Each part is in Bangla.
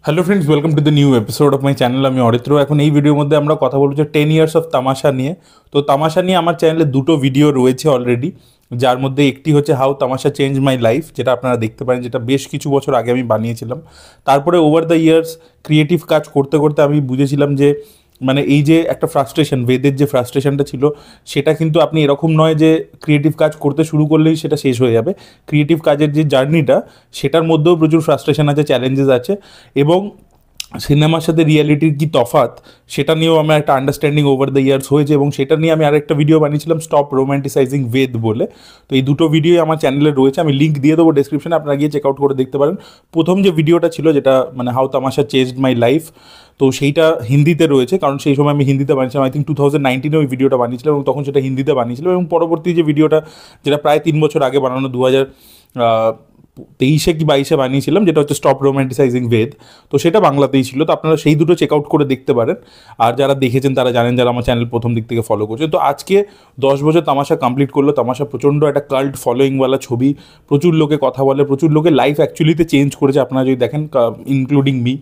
Hello friends, welcome to the new episode of my channel. আমি অরিত্র। এখন এই ভিডিওর মধ্যে আমরা কথা বলবো যে 10 ইয়ার্স অফ তামাশা নিয়ে। তো তামাশা নিয়ে আমার চ্যানেলে দুটো ভিডিও রয়েছে অলরেডি, যার মধ্যে একটি হচ্ছে হাউ তামাশা চেঞ্জ মাই লাইফ, যেটা আপনারা দেখতে পারেন, যেটা বেশ কিছু বছর আগে আমি বানিয়েছিলাম। তারপরে ওভার দ্য ইয়ার্স ক্রিয়েটিভ কাজ করতে করতে আমি বুঝেছিলাম যে মানে এই যে একটা ফ্রাস্ট্রেশন, বেদের যে ফ্রাস্ট্রেশনটা ছিল, সেটা কিন্তু আপনি এরকম নয় যে ক্রিয়েটিভ কাজ করতে শুরু করলেই সেটা শেষ হয়ে যাবে। ক্রিয়েটিভ কাজের যে জার্নিটা, সেটার মধ্যেও প্রচুর ফ্রাস্ট্রেশন আছে, চ্যালেঞ্জেস আছে, এবং সিনেমার সাথে রিয়ালিটির কী তফাৎ সেটা নিয়েও আমার একটা আন্ডারস্ট্যান্ডিং ওভার দ্য ইয়ার্স হয়েছে। এবং সেটা নিয়ে আমি আরেকটা ভিডিও বানিয়েছিলাম, স্টপ রোম্যান্টিসাইজিং বেদ বলে। তো এই দুটো ভিডিওই আমার চ্যানেলে রয়েছে, আমি লিঙ্ক দিয়ে দেবো ডেসক্রিপশনে, আপনারা গিয়ে চেক আউট করে দেখতে পারেন। প্রথম যে ভিডিওটা ছিল, যেটা মানে হাউ তামাশা চেঞ্জড মাই লাইফ, তো সেইটা হিন্দিতে রয়েছে, কারণ সেই সময় আমি হিন্দিতে বানিয়েছিলাম। আই থিঙ্ক 2019 ওই ভিডিওটা বানিয়েছিলাম, এবং তখন সেটা হিন্দিতে বানিয়েছিলাম। এবং পরবর্তী যে ভিডিওটা, যেটা প্রায় 3 বছর আগে বানানো, 2023 কি 22 বানিয়েছিলাম, যেটা হচ্ছে স্টপ রোম্যান্টিসাইজিং বেদ, তো সেটা বাংলাতেই ছিল। তো আপনারা সেই দুটো চেক আউট করে দেখতে পারেন। আর যারা দেখেছেন তারা জানেন, যারা আমার চ্যানেল প্রথম দিক থেকে ফলো করছে। তো আজকে 10 বছর তামাশা কমপ্লিট করলো। তামাশা প্রচণ্ড একটা কাল্ট ফলোয়িংওয়ালা ছবি, প্রচুর লোকে কথা বলে, প্রচুর লোকে লাইফ অ্যাকচুয়ালিতে চেঞ্জ করেছে, আপনারা যদি দেখেন, ইনক্লুডিং মি।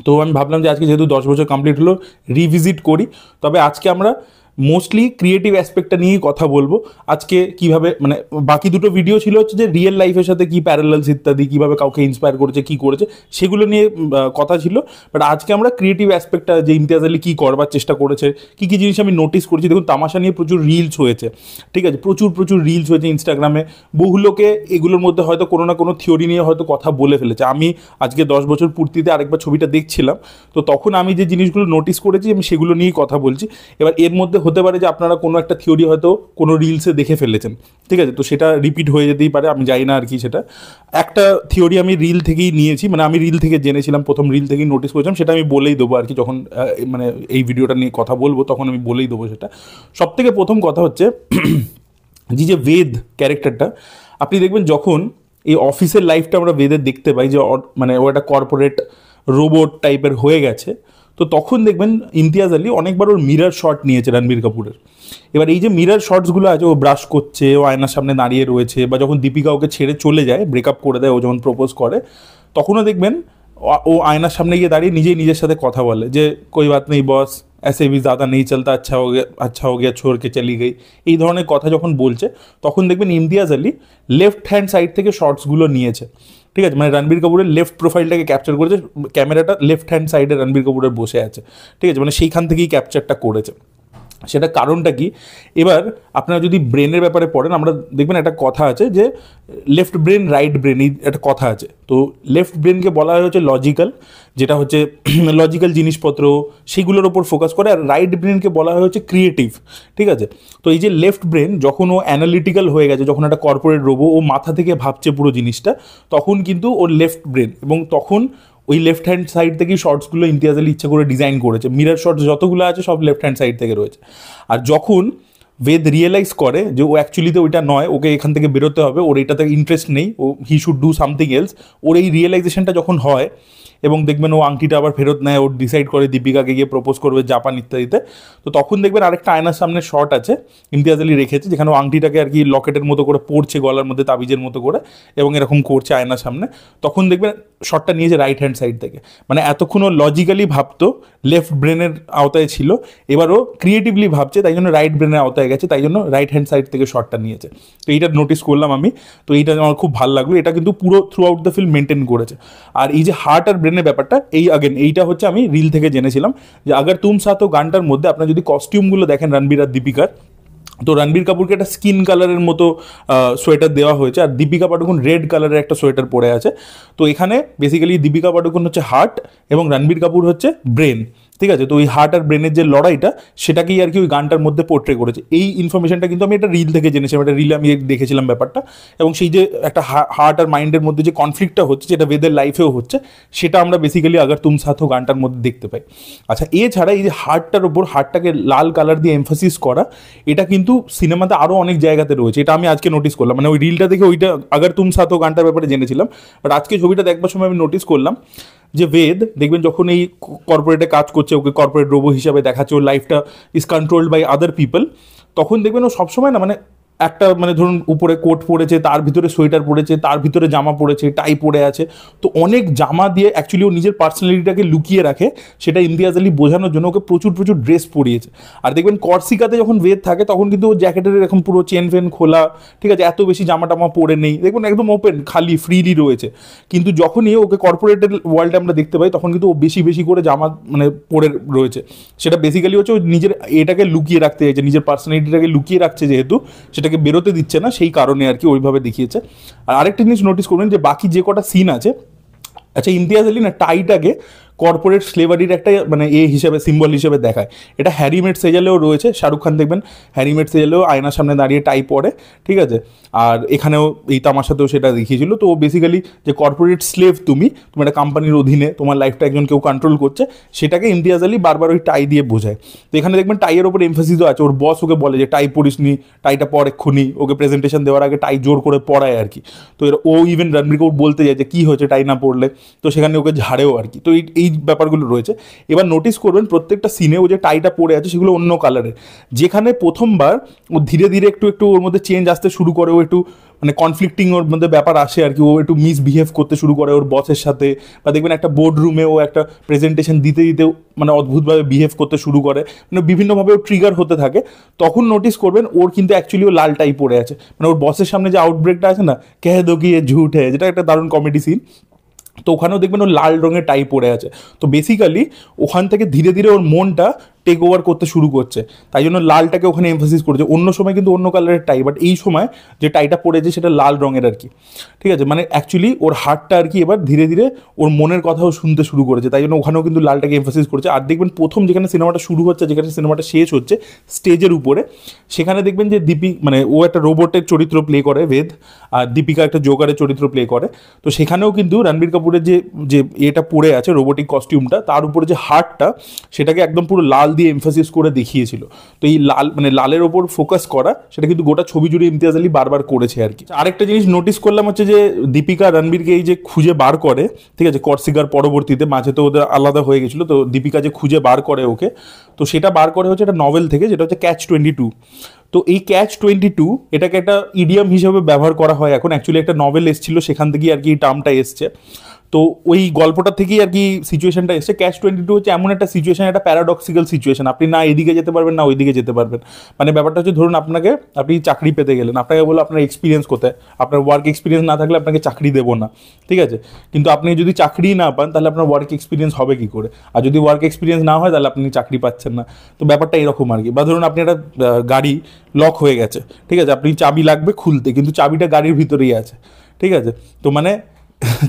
তো আমি ভাবলাম যে আজকে যেহেতু 10 বছর কমপ্লিট হলো, রিভিজিট করি। তবে আজকে আমরা মোস্টলি ক্রিয়েটিভ অ্যাসপেক্টটা নিয়েই কথা বলবো। আজকে কিভাবে, মানে বাকি দুটো ভিডিও ছিল হচ্ছে যে রিয়েল লাইফের সাথে কী প্যারালালস ইত্যাদি, কীভাবে কাউকে ইন্সপায়ার করেছে, কী করেছে, সেগুলো নিয়ে কথা ছিল। বাট আজকে আমরা ক্রিয়েটিভ অ্যাসপেক্টটা, যে ইমতিয়াজ আলী কী করবার চেষ্টা করেছে, কী কী জিনিস আমি নোটিস করেছি। দেখুন, তামাশা নিয়ে প্রচুর রিলস হয়েছে, ঠিক আছে, প্রচুর রিলস হয়েছে ইনস্টাগ্রামে। বহু লোকে এগুলোর মধ্যে হয়তো কোনো না কোনো থিওরি নিয়ে হয়তো কথা বলে ফেলেছে। আমি আজকে 10 বছর পূর্তিতে আরেকবার ছবিটা দেখছিলাম, তো তখন আমি যে জিনিসগুলো নোটিস করেছি আমি সেগুলো নিয়েই কথা বলছি। এবার এর মধ্যে হতে পারে যে আপনারা কোনো একটা থিওরি হয়তো কোনো রিলসে দেখে ফেলেছেন, ঠিক আছে, তো সেটা রিপিট হয়ে যেতেই পারে, আমি জানি না আর কি। সেটা একটা থিওরি আমি রিল থেকেই নিয়েছি, মানে আমি রিল থেকে জেনেছিলাম, প্রথম রিল থেকেই নোটিস করেছিলাম, সেটা আমি বলেই দেবো আর কি। যখন মানে এই ভিডিওটা নিয়ে কথা বলবো তখন আমি বলেই দেবো সেটা। সব থেকে প্রথম কথা হচ্ছে যে বেদ ক্যারেক্টারটা, আপনি দেখবেন যখন এই অফিসের লাইফটা আমরা বেদের দেখতে পাই, যে মানে ও একটা কর্পোরেট রোবট টাইপের হয়ে গেছে, তো তখন দেখবেন ইমতিয়াজ আলী অনেকবার ওর মিরর শট নিয়েছে রণবীর কাপুরের। এবার এই যে মিরর শটসগুলো আছে, ও ব্রাশ করছে, ও আয়নার সামনে দাঁড়িয়ে রয়েছে, বা যখন দীপিকা ওকে ছেড়ে চলে যায়, ব্রেকআপ করে দেয়, ও যখন প্রপোজ করে, তখনও দেখবেন ও আয়নার সামনে গিয়ে দাঁড়িয়ে নিজের সাথে কথা বলে যে কোই বাত নেই বস, ऐसे भी ज़्यादा नहीं चलता, अच्छा हो गया छोड़ के चली गई, এই ধরনের কথা যখন বলছে, তখন দেখবেন Imtiaz Ali left hand side থেকে শর্টসগুলো নিয়েছে, ঠিক আছে, মানে রণবীর কাপুরের লেফট প্রোফাইলটাকে ক্যাপচার করেছে, ক্যামেরাটা লেফট হ্যান্ড সাইডে রণবীর কাপুরের বসে আছে, ঠিক আছে, মানে সেইখান থেকেই ক্যাপচারটা করেছে। সেটা কারণটা কি, এবার আপনারা যদি ব্রেনের ব্যাপারে পড়েন, আমরা দেখবেন একটা কথা আছে যে লেফট ব্রেন রাইট ব্রেন, এই একটা কথা আছে। তো লেফট ব্রেনকে বলা হয় হচ্ছে লজিক্যাল, যেটা হচ্ছে লজিক্যাল জিনিসপত্র সেগুলোর ওপর ফোকাস করে, আর রাইট ব্রেনকে বলা হয় হচ্ছে ক্রিয়েটিভ, ঠিক আছে। তো এই যে লেফট ব্রেন যখন ও অ্যানালিটিক্যাল হয়ে গেছে, যখন একটা কর্পোরেট রোবো, ও মাথা থেকে ভাবছে পুরো জিনিসটা, তখন কিন্তু ওর লেফট ব্রেন, এবং তখন ওই লেফট হ্যান্ড সাইড থেকেই শর্টসগুলো ইমতিয়াজ আলী ইচ্ছে করে ডিজাইন করেছে। মিরর শর্টস যতগুলো আছে সব লেফট হ্যান্ড সাইড থেকে রয়েছে। আর যখন বেদ রিয়েলাইজ করে যে ও অ্যাকচুয়ালিতে ওইটা নয়, ওকে এখান থেকে বেরোতে হবে, ওর এটাতে ইন্টারেস্ট নেই, ও he should do something else, ওর এই রিয়েলাইজেশনটা যখন হয়, এবং দেখবেন ও আংটিটা আবার ফেরত নেয়, ও ডিসাইড করে দীপিকাকে গিয়ে প্রপোজ করবে জাপান ইত্যাদিতে, তো তখন দেখবেন আরেকটা আয়নার সামনে শট আছে ইমতিয়াজ আলী রেখেছে, যেখানে ও আংটিটাকে আর কি লকেটের মতো করে পড়ছে, গলার মধ্যে তাবিজের মতো করে, এবং এরকম করছে আয়নার সামনে। তখন দেখবেন শটটা নিয়েছে রাইট হ্যান্ড সাইড থেকে, মানে এতক্ষণ ও লজিক্যালি ভাবতো, লেফট ব্রেনের আওতায় ছিল, এবার ও ক্রিয়েটিভলি ভাবছে, তাই জন্য রাইট ব্রেনের আওতায় গেছে, তাই জন্য রাইট হ্যান্ড সাইড থেকে শটটা নিয়েছে। তো এইটা নোটিস করলাম আমি, তো এইটা আমার খুব ভালো লাগলো। এটা কিন্তু পুরো through out the film maintain করেছে। আর এই যে হার্ট আর ব্রেনের ব্যাপারটা, এইটা হচ্ছে আমি রিল থেকে জেনেছিলাম, যে আগার তুম সাথ হো গানটার মধ্যে আপনার যদি কস্টিউমগুলো দেখেন রণবীর আর দীপিকার, তো রণবীর কাপুরকে একটা স্কিন কালারের মতো সোয়েটার দেওয়া হয়েছে, আর দীপিকা পাডুকোন রেড কালারের একটা সোয়েটার পরে আছে। তো এখানে বেসিক্যালি দীপিকা পাডুকোন হচ্ছে হার্ট, এবং রণবীর কাপুর হচ্ছে ব্রেন, ঠিক আছে। তো ওই হার্ট আর ব্রেনের যে লড়াইটা, সেটাকেই আর কি ওই গানটার মধ্যে পোর্ট্রে করেছে। এই ইনফরমেশনটা কিন্তু আমি একটা রিল থেকে জেনেছিলাম, একটা রিলে আমি দেখেছিলাম ব্যাপারটা, এবং সেই যে একটা হার্ট আর মাইন্ডের মধ্যে যে কনফ্লিক্টটা হচ্ছে, যেটা বেদের লাইফেও হচ্ছে, সেটা আমরা বেসিক্যালি আগার তুম সাথ হো গানটার মধ্যে দেখতে পাই। আচ্ছা, এছাড়া এই যে হার্টটার ওপর হার্টটাকে লাল কালার দিয়ে এমফাসিস করা, এটা কিন্তু সিনেমাতে আরও অনেক জায়গাতে রয়েছে, এটা আমি আজকে নোটিস করলাম, মানে ওই রিলটা দেখে ওইটা আগার তুম সাথ হো গানটার ব্যাপারে জেনেছিলাম, বাট আজকে ছবিটা দেখবার সময় আমি নোটিস করলাম যে বেদ দেখবেন যখন এই কর্পোরেটে কাজ করছে, ওকে কর্পোরেট রোবো হিসাবে দেখাচ্ছে, ওর লাইফটা is controlled by other people, তখন দেখবেন ও সবসময় না, মানে একটা মানে ধরুন উপরে কোট পরেছে, তার ভিতরে সোয়েটার পরেছে, তার ভিতরে জামা পরেছে, টাই পরে আছে, তো অনেক জামা দিয়ে অ্যাকচুয়ালি ও নিজের পার্সোনালিটিটাকে লুকিয়ে রাখে, সেটা ইমতিয়াজ আলী বোঝানোর জন্য ওকে প্রচুর প্রচুর ড্রেস পরিয়েছে। আর দেখবেন কর্সিকাতে যখন বেদ থাকে তখন কিন্তু ও জ্যাকেটের এরকম পুরো চেন ফেন খোলা, ঠিক আছে, এত বেশি জামা টামা পরে নেই, দেখবেন একদম ওপেন খালি ফ্রিলি রয়েছে। কিন্তু যখনই ওকে কর্পোরেটের ওয়ার্ল্ডে আমরা দেখতে পাই তখন কিন্তু ও বেশি বেশি করে জামা মানে পরে রয়েছে। সেটা বেসিক্যালি হচ্ছে ও নিজের এটাকে লুকিয়ে রাখতে চাইছে, নিজের পার্সোনালিটিটাকে লুকিয়ে রাখছে, যেহেতু সেটাকে বেরোতে দিচ্ছে না, সেই কারণে আর কি ওইভাবে দেখিয়েছে। আর আরেকটা জিনিস নোটিস করবেন যে বাকি যে কটা সিন আছে, আচ্ছা ইমতিয়াজ আলী না টাইটাকে কর্পোরেট স্লেভারির একটা মানে হিসেবে সিম্বল হিসেবে দেখায়। এটা হ্যারি মেট সেজালেও রয়েছে, শাহরুখ খান দেখবেন হ্যারি মেট সেজালেও আয়নার সামনে দাঁড়িয়ে টাই পরে, ঠিক আছে। আর এখানেও এই তামাশাতেও সেটা দেখিয়েছিল। তো বেসিক্যালি যে কর্পোরেট স্লেভ, তুমি একটা কোম্পানির অধীনে, তোমার লাইফটা একজন কেউ কন্ট্রোল করছে, সেটাকে ইমতিয়াজ আলী বারবার ওই টাই দিয়ে বোঝায়। তো এখানে দেখবেন টাইয়ের ওপর এমফাসিসও আছে, ওর বস ওকে বলে যে টাই পরিস নি, টাইটা পর এক্ষুনি, ওকে প্রেজেন্টেশন দেওয়ার আগে টাই জোর করে পড়ায় আর কি। তো ও ইভেন রণবীর কাপুর বলতে যায় যে কী হয়েছে টাই না পড়লে, তো সেখানে ওকে ঝাড়েও আর কি। তো এই ব্যাপারগুলো রয়েছে। এবার নোটিস করবেন প্রত্যেকটা সিনে ও যে টাইটা পরে আছে সেগুলো অন্য কালারের। যেখানে প্রথমবার ও ধীরে ধীরে একটু একটু ওর মধ্যে চেঞ্জ আসতে শুরু করে, ও একটু মানে কনফ্লিক্টিং ওর মধ্যে ব্যাপার আসে আর কি, ও একটু মিসবিহেভ করতে শুরু করে ওর বসের সাথে, বা দেখবেন একটা বোর্ড রুমে ও একটা প্রেজেন্টেশন দিতে দিতেও মানে অদ্ভুতভাবে বিহেভ করতে শুরু করে, মানে বিভিন্নভাবে ও ট্রিগার হতে থাকে। তখন নোটিস করবেন ওর কিন্তু অ্যাকচুয়ালি ও লাল টাই পরে আছে, মানে ওর বসের সামনে যে আউটব্রেকটা আছে না, কে দো কি এ ঝুট হ্যায়, যেটা একটা দারুণ কমেডি সিন, তো ওখানেও দেখবেন ও লাল রঙের টাই পরে আছে। তো বেসিক্যালি ওখান থেকে ধীরে ধীরে ওর মনটা টেক ওভার করতে শুরু করছে, তাই জন্য লালটাকে ওখানে এমফাসিস করেছে। অন্য সময় কিন্তু অন্য কালারের টাই, বাট এই সময় যে টাইটা পড়েছে সেটা লাল রঙের আর কি, ঠিক আছে। মানে অ্যাকচুয়ালি ওর হার্টটা আর কি এবার ধীরে ধীরে ওর মনের কথাও শুনতে শুরু করেছে, তাই জন্য ওখানেও কিন্তু লালটাকে এমফাসিস করেছে। আর দেখবেন প্রথম যেখানে সিনেমাটা শুরু হচ্ছে, যেখানে সিনেমাটা শেষ হচ্ছে স্টেজের উপরে, সেখানে দেখবেন যে মানে ও একটা রোবটের চরিত্র প্লে করে বেদ, আর দীপিকা একটা জোকারের চরিত্র প্লে করে। তো সেখানেও কিন্তু রণবীর কাপুরের যে যে এটা পরে আছে রোবোটিক কস্টিউমটা, তার উপরে যে হার্টটা, সেটাকে একদম পুরো লাল দিয়ে এমফাসিস করে দেখিয়েছিল। তো এই লাল মানে লালের ওপর ফোকাস করা, সেটা কিন্তু গোটা ছবি জুড়ে ইমতিয়াজ আলী বারবার করেছে আর কি। আরেকটা জিনিস নোটিস করলাম হচ্ছে যে দীপিকা রণবীরকে এই যে খুঁজে বার করে, ঠিক আছে, কর্সিকার পরবর্তীতে, মাঝে তো ওদের আলাদা হয়ে গেছিলো, তো দীপিকা যে খুঁজে বার করে ওকে, তো সেটা বার করে হচ্ছে একটা নভেল থেকে, যেটা হচ্ছে Catch-22। তো এই Catch-22 এটাকে একটা ইডিয়াম হিসেবে ব্যবহার করা হয় এখন, অ্যাকচুয়ালি একটা নভেল এসেছিল সেখান থেকেই আর কি এই টার্মটা এসছে। তো ওই গল্পটা থেকেই আর কি সিচুয়েশনটা এসছে। Catch-22 হচ্ছে এমন একটা সিচুয়েশন, একটা প্যারাডক্সিক্যাল সিচুয়েশন, আপনি না এদিকে যেতে পারবেন না ওইদিকে যেতে পারবেন। মানে ব্যাপারটা হচ্ছে ধরুন আপনি চাকরি পেতে গেলেন, আপনাকে বললো আপনার এক্সপিরিয়েন্স কোথায়, আপনার ওয়ার্ক এক্সপিরিয়েন্স না থাকলে আপনাকে চাকরি দেবো না, ঠিক আছে। কিন্তু আপনি যদি চাকরি না পান তাহলে আপনার ওয়ার্ক এক্সপিরিয়েন্স হবে কী করে, আর যদি ওয়ার্ক এক্সপিরিয়েন্স না হয় তাহলে আপনি চাকরি পাচ্ছেন না। তো ব্যাপারটা এরকম আর কি। বা ধরুন আপনি একটা গাড়ি লক হয়ে গেছে, ঠিক আছে, আপনি চাবি লাগবে খুলতে, কিন্তু চাবিটা গাড়ির ভিতরেই আছে, ঠিক আছে। তো মানে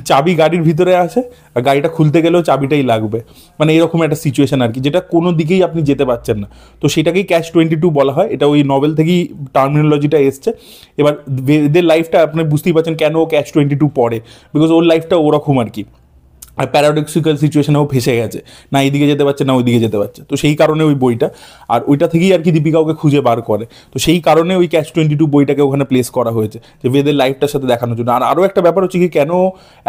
চাবি গাড়ির ভিতরে আছে আর গাড়িটা খুলতে গেলেও চাবিটাই লাগবে, মানে এরকম একটা সিচুয়েশন আর কি, যেটা কোনো দিকেই আপনি যেতে পারছেন না। তো সেটাকেই Catch-22 বলা হয়, এটা ওই নভেল থেকেই টার্মিনোলজিটা এসছে। এবার এদের লাইফটা আপনি বুঝতেই পারছেন কেন ও Catch-22 পড়ে, বিকজ ওর লাইফটা ওরকম আর কি, আর প্যারাডক্সিক্যাল সিচুয়েশনেও ফেসে গেছে, না এইদিকে যেতে পারছে না ওইদিকে যেতে পারছে। তো সেই কারণে ওই বইটা, আর ওইটা থেকেই আর কি দীপিকা ওকে খুঁজে বার করে। তো সেই কারণে ওই Catch-22 বইটাকে ওখানে প্লেস করা হয়েছে, যে বেদের লাইফটার সাথে দেখানোর জন্য। আর আরও একটা ব্যাপার হচ্ছে কি, কেন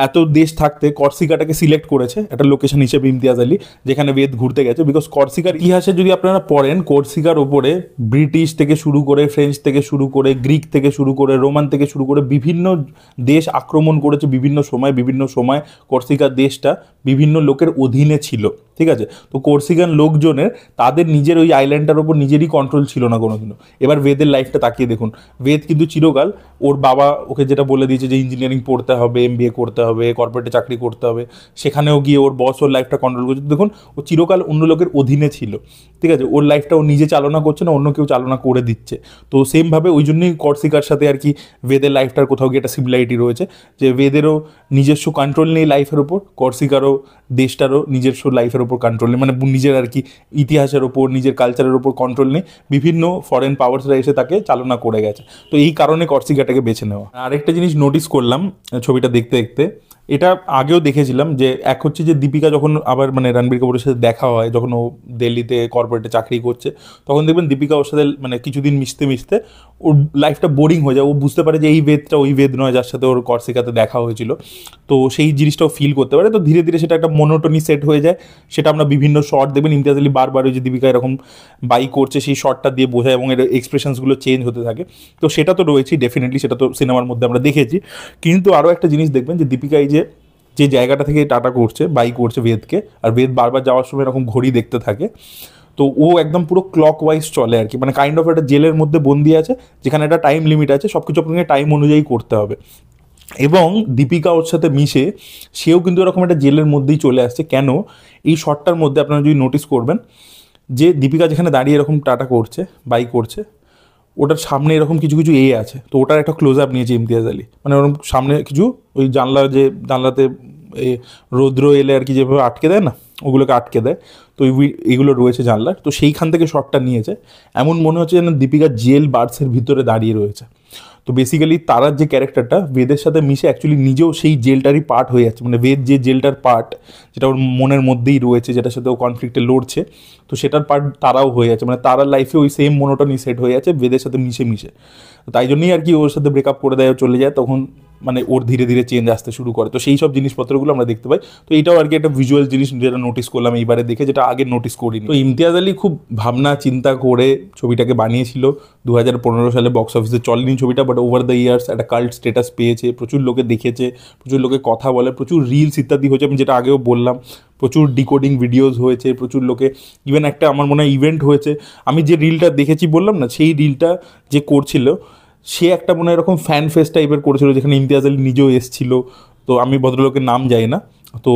এত দেশ থাকতে কর্সিকাটাকে সিলেক্ট করেছে একটা লোকেশন হিসেবে ইমতিয়াজ আলী, যেখানে বেদ ঘুরতে গেছে। বিকজ কর্সিকার ইতিহাসে যদি আপনারা পড়েন, কর্সিকার ওপরে ব্রিটিশ থেকে শুরু করে, ফ্রেঞ্চ থেকে শুরু করে, গ্রিক থেকে শুরু করে, রোমান থেকে শুরু করে বিভিন্ন দেশ আক্রমণ করেছে বিভিন্ন সময় কর্সিকার দেশ বিভিন্ন লোকের অধীনে ছিল, ঠিক আছে। তো কর্সিকান লোকজনের তাদের নিজের ওই আইল্যান্ডটার ওপর নিজেরই কন্ট্রোল ছিল না কোনোদিনও। এবার বেদের লাইফটা তাকিয়ে দেখুন, বেদ কিন্তু চিরকাল ওর বাবা ওকে যেটা বলে দিয়েছে যে ইঞ্জিনিয়ারিং পড়তে হবে, MBA করতে হবে, কর্পোরেটে চাকরি করতে হবে, সেখানেও গিয়ে ওর বস ওর লাইফটা কন্ট্রোল করছে। দেখুন ও চিরকাল অন্য লোকের অধীনে ছিল, ঠিক আছে। ওর লাইফটা ও নিজে চালনা করছে না, অন্য কেউ চালনা করে দিচ্ছে। তো সেমভাবে ওই জন্যই কর্সিকার সাথে আর কি বেদের লাইফটার কোথাও গিয়ে একটা সিমিলারিটি রয়েছে, যে বেদেরও নিজস্ব কন্ট্রোল নেই লাইফের ওপর, কর্সিকারও দেশটারও নিজস্ব লাইফের ওপর কন্ট্রোল নেই, মানে নিজের আর কি ইতিহাসের ওপর, নিজের কালচারের ওপর কন্ট্রোল নেই, বিভিন্ন ফরেন পাওয়ার্সরা এসে তাকে চালনা করে গেছে। তো এই কারণে কর্সিকাটাকে বেছে নেওয়া। আরেকটা জিনিস নোটিস করলাম ছবিটা দেখতে দেখতে, এটা আগেও দেখেছিলাম যে এক হচ্ছে যে দীপিকা যখন আবার মানে রণবীর কাপুরের সাথে দেখা হয়, যখন ও দিল্লিতে কর্পোরেটে চাকরি করছে, তখন দেখবেন দীপিকা ওর সাথে মানে কিছুদিন মিশতে মিশতে ওর লাইফটা বোরিং হয়ে যায়। ও বুঝতে পারে যে এই বেদটা ওই বেদ নয় যার সাথে ওর কর্সিকাতে দেখা হয়েছিল। তো সেই জিনিসটাও ফিল করতে পারে। তো ধীরে ধীরে সেটা একটা মনোটনি সেট হয়ে যায়। সেটা আমরা বিভিন্ন শর্ট দেখবেন ইমতিয়াজ আলী বারবার ওই যে দীপিকা এরকম বাই করছে সেই শর্টটা দিয়ে বোঝায় এবং এর এক্সপ্রেশনসগুলো চেঞ্জ হতে থাকে। তো সেটা তো রয়েছেই ডেফিনেটলি, সেটা তো সিনেমার মধ্যে আমরা দেখেছি। কিন্তু আরও একটা জিনিস দেখবেন যে দীপিকা এই যে যে জায়গাটা থেকে টাটা করছে বাই করছে বেদকে, আর বেদ বারবার যাওয়ার সময় এরকম ঘড়ি দেখতে থাকে। তো ও একদম পুরো ক্লক ওয়াইজ চলে আর কি, মানে কাইন্ড অফ একটা জেলের মধ্যে বন্দি আছে যেখানে একটা টাইম লিমিট আছে, সব কিছু আপনাকে টাইম অনুযায়ী করতে হবে। এবং দীপিকা ওর সাথে মিশে সেও কিন্তু এরকম একটা জেলের মধ্যেই চলে আসছে। কেন? এই শটটার মধ্যে আপনারা যদি নোটিস করবেন যে দীপিকা যেখানে দাঁড়িয়ে এরকম টাটা করছে বাই করছে, ওটার সামনে এরকম কিছু কিছু আছে, তো ওটার একটা ক্লোজ আপ নিয়েছে ইমতিয়াজ আলী, মানে ওরকম সামনে কিছু ওই যে জানলাতে এ রৌদ্র এলে আর কি যেভাবে আটকে দেয় না, ওগুলোকে আটকে দেয়। তো এইগুলো রয়েছে জানলার, তো সেইখান থেকে শটটা নিয়েছে। এমন মনে হচ্ছে যেন দীপিকা জেল বার্ডসের ভিতরে দাঁড়িয়ে রয়েছে। তো বেসিক্যালি তারার যে ক্যারেক্টারটা বেদের সাথে মিশে অ্যাকচুয়ালি নিজেও সেই জেলটারই পার্ট হয়ে যাচ্ছে, মানে বেদ যে জেলটার পার্ট যেটা ওর মনের মধ্যেই রয়েছে, যেটার সাথে ও কনফ্লিক্টে লড়ছে, তো সেটার পার্ট তারাও হয়ে যাচ্ছে, মানে তারার লাইফে ওই সেম মনোটনি সেট হয়ে যাচ্ছে বেদের সাথে মিশে মিশে। তো তাই জন্যই আর কি ওর সাথে ব্রেকআপ করে দেয়, চলে যায়, তখন মানে ওর ধীরে ধীরে চেঞ্জ আসতে শুরু করে। তো সেই সব জিনিসপত্রগুলো আমরা দেখতে পাই। তো এটাও আর কি একটা ভিজুয়াল জিনিস যেটা নোটিস করলাম এইবারে দেখে, যেটা আগে নোটিস করিনি। তো ইমতিয়াজ আলী খুব ভাবনা চিন্তা করে ছবিটাকে বানিয়েছিল। 2015 সালে বক্স অফিসে চলেনি ছবিটা, বাট ওভার দ্য ইয়ার্স একটা কাল্ট স্টেটাস পেয়েছে, প্রচুর লোকে দেখেছে, প্রচুর লোকে কথা বলে, প্রচুর রিলস ইত্যাদি হয়েছে, আমি যেটা আগেও বললাম, প্রচুর ডিকোডিং ভিডিওস হয়েছে, প্রচুর লোকে ইভেন একটা আমার মনে হয় ইভেন্ট হয়েছে, আমি যে রিলটা দেখেছি বললাম না, সেই রিলটা যে করছিল সে একটা মনে হয় এরকম ফ্যান ফেস্ট টাইপের করেছিল যেখানে ইমতিয়াজ আলী নিজেও এসেছিল। তো আমি ভদ্রলোকের নাম জানি না, তো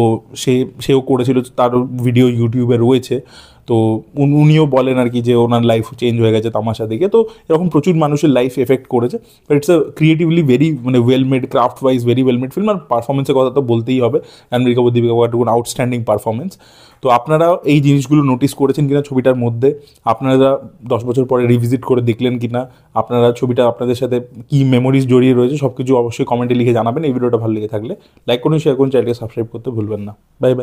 সেও করেছিল, তার ভিডিও ইউটিউবে রয়েছে। তো উনিও বলেন আর কি যে ওনার লাইফ চেঞ্জ হয়ে গেছে তামাশা দেখে। তো এরকম প্রচুর মানুষের লাইফ এফেক্ট করেছে, but it's a creatively very মানে well made, craft wise very well made film. আর পারফরমেন্সের কথা তো বলতেই হবে, রণবীর কাপুর দীপিকা পাডুকোন আউটস্ট্যান্ডিং পারফরমেন্স। তো আপনারা এই জিনিসগুলো নোটিস করেছেন কিনা ছবিটার মধ্যে, আপনারা 10 বছর পরে রিভিজিট করে দেখলেন কিনা, আপনারা ছবিটা আপনাদের সাথে কী মেমোরিজ জড়িয়ে রয়েছে, সব কিছু অবশ্যই কমেন্টে লিখে জানাবেন। এই ভিডিওটা ভালো লেগে থাকলে লাইক করুন, শেয়ার করুন, চ্যানেলকে সাবস্ক্রাইব করতে ভুলবেন না। Bye bye.